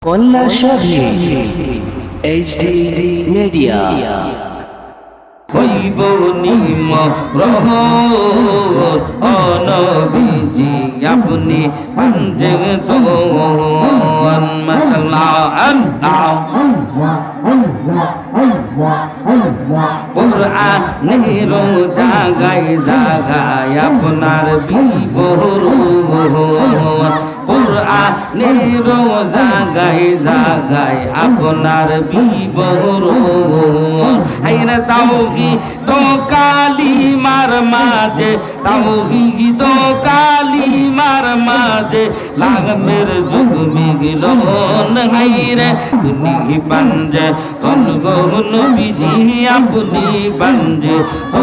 কল্লা শরীফ HD media হইব নিম নবীজি আপনি পাঞ্জে তো মাশাআল্লাহ কুরআনের জাগায় জাগায় আপনার বিবরণ কুরআনের জাগায় জাগায় আপনার বিবরণ হায়রে তাওহীদ তো কালিমার মাঝে তাওহীদ তো কালিমার মাঝে লাগমের যুগ মিগলন হায়রে তুমি পাঞ্জে তন গো নবীজি আপনি পাঞ্জে তো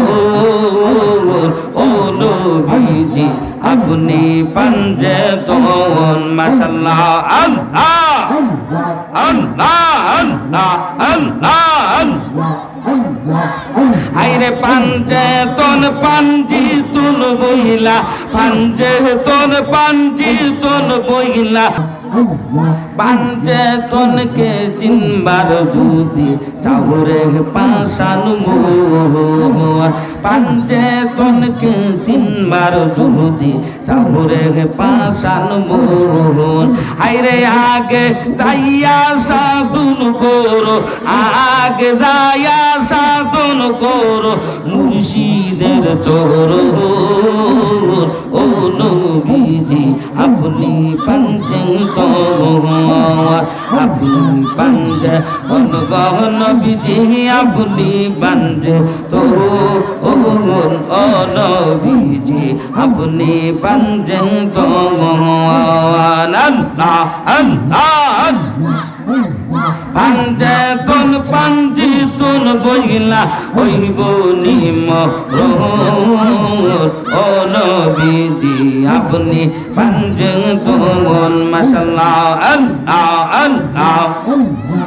ও নবীজি আপনি পাঞ্জে তন মাশাআল্লাহ আল্লাহ আল্লাহ আল্লাহ আল্লাহ আইরে পাঞ্জে তন পাঞ্জি তুন বইলা পাঞ্জে তন পাঞ্জি তুন বইলা পাঞ্জে তনকে চিনবার যদি চাহুরে পাশান মোর পাঞ্জে তনকে চিনবার যদি চাহুরে পাশান মোর আইরে আগে যাইয়া সাধুন করো আগে যাইয়া সাধন করো মুর্শিদের চরণ ও নবীজি আপনি পাঞ্জে তো আপনি পাঞ্জে তন নবীজি আপনি পাঞ্জে তো ও নবীজি আপনি পাঞ্জে তো আল্লাহ আল্লাহ পাঞ্জে তন পাঞ্জি তুন বইলা হইব নিম ও নবীজি আপনি পাঞ্জে তন মাশাআল্লাহ আল্লাহ আল্লাহ